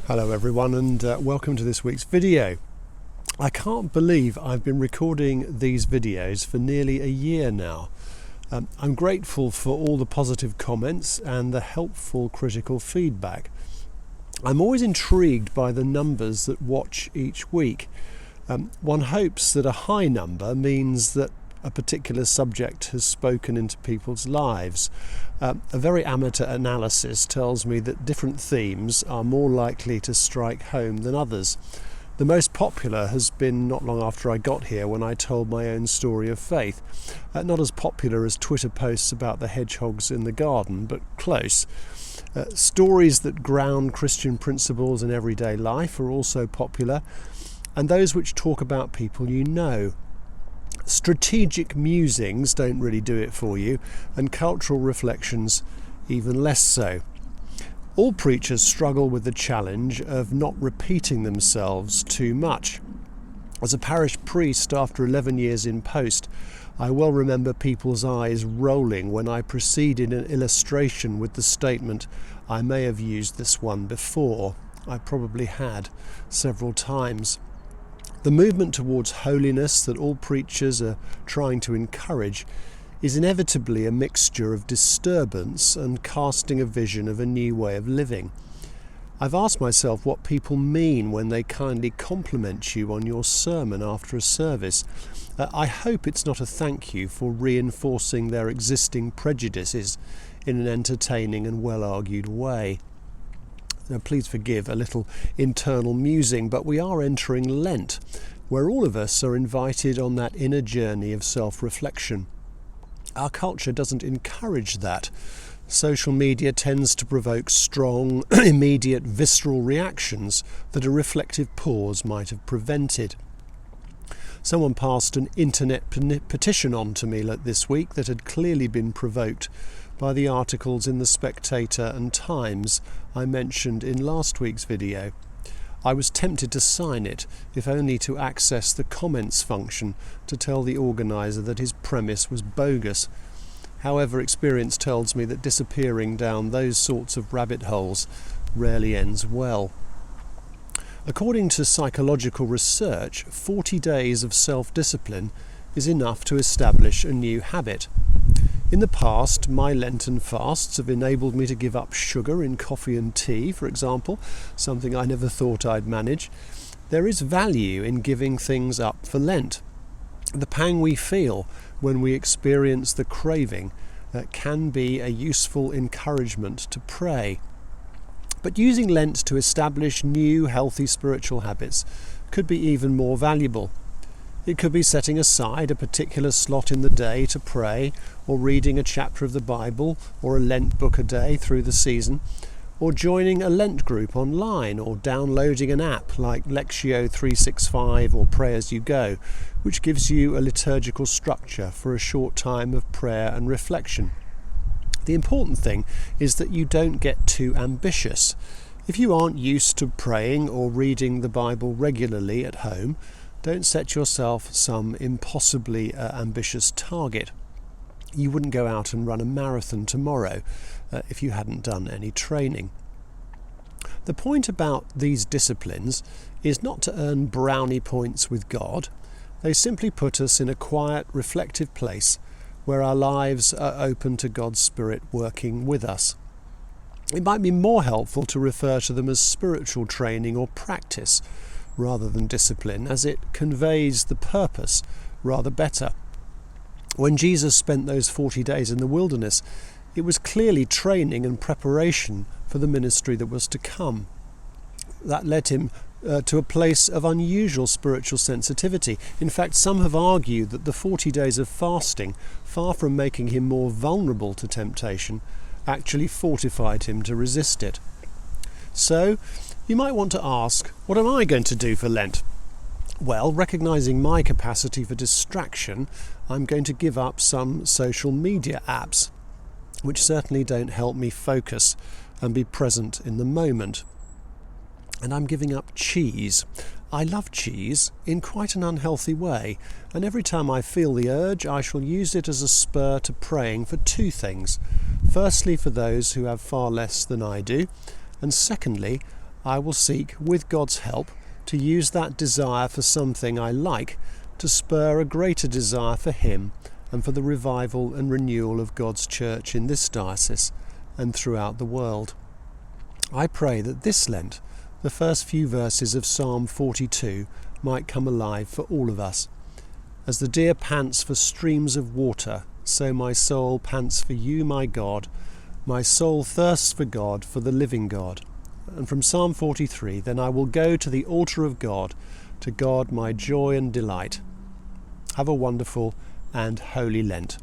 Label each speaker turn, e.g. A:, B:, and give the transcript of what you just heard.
A: Hello everyone, and welcome to this week's video. I can't believe I've been recording these videos for nearly a year now. I'm grateful for all the positive comments and the helpful critical feedback. I'm always intrigued by the numbers that watch each week. One hopes that a high number means that a particular subject has spoken into people's lives. A very amateur analysis tells me that different themes are more likely to strike home than others. The most popular has been not long after I got here, when I told my own story of faith. Not as popular as Twitter posts about the hedgehogs in the garden, but close. Stories that ground Christian principles in everyday life are also popular, and those which talk about people you know. Strategic musings don't really do it for you, and cultural reflections even less so. All preachers struggle with the challenge of not repeating themselves too much. As a parish priest after 11 years in post, I well remember people's eyes rolling when I proceeded an illustration with the statement, "I may have used this one before." I probably had, several times. The movement towards holiness that all preachers are trying to encourage is inevitably a mixture of disturbance and casting a vision of a new way of living. I've asked myself what people mean when they kindly compliment you on your sermon after a service. I hope it's not a thank you for reinforcing their existing prejudices in an entertaining and well-argued way. Now, please forgive a little internal musing, but we are entering Lent, where all of us are invited on that inner journey of self-reflection. Our culture doesn't encourage that. Social media tends to provoke strong, immediate, visceral reactions that a reflective pause might have prevented. Someone passed an internet petition on to me this week that had clearly been provoked by the articles in The Spectator and Times I mentioned in last week's video. I was tempted to sign it, if only to access the comments function to tell the organiser that his premise was bogus. However, experience tells me that disappearing down those sorts of rabbit holes rarely ends well. According to psychological research, 40 days of self-discipline is enough to establish a new habit. In the past, my Lenten fasts have enabled me to give up sugar in coffee and tea, for example, something I never thought I'd manage. There is value in giving things up for Lent. The pang we feel when we experience the craving can be a useful encouragement to pray. But using Lent to establish new, healthy spiritual habits could be even more valuable. It could be setting aside a particular slot in the day to pray, or reading a chapter of the Bible or a Lent book a day through the season, or joining a Lent group online, or downloading an app like Lectio 365 or Pray As You Go, which gives you a liturgical structure for a short time of prayer and reflection. The important thing is that you don't get too ambitious. If you aren't used to praying or reading the Bible regularly at home, don't set yourself some impossibly ambitious target. You wouldn't go out and run a marathon tomorrow if you hadn't done any training. The point about these disciplines is not to earn brownie points with God. They simply put us in a quiet, reflective place where our lives are open to God's Spirit working with us. It might be more helpful to refer to them as spiritual training or practice rather than discipline, as it conveys the purpose rather better. When Jesus spent those 40 days in the wilderness, it was clearly training and preparation for the ministry that was to come. That led him to a place of unusual spiritual sensitivity. In fact, some have argued that the 40 days of fasting, far from making him more vulnerable to temptation, actually fortified him to resist it. So, you might want to ask, what am I going to do for Lent? Well, recognising my capacity for distraction, I'm going to give up some social media apps, which certainly don't help me focus and be present in the moment. And I'm giving up cheese. I love cheese in quite an unhealthy way, and every time I feel the urge, I shall use it as a spur to praying for two things. Firstly, for those who have far less than I do, and secondly, I will seek, with God's help, to use that desire for something I like to spur a greater desire for Him and for the revival and renewal of God's church in this diocese and throughout the world. I pray that this Lent, the first few verses of Psalm 42 might come alive for all of us. As the deer pants for streams of water, so my soul pants for you, my God. My soul thirsts for God, for the living God. And from Psalm 43, then I will go to the altar of God, to God my joy and delight. Have a wonderful and holy Lent.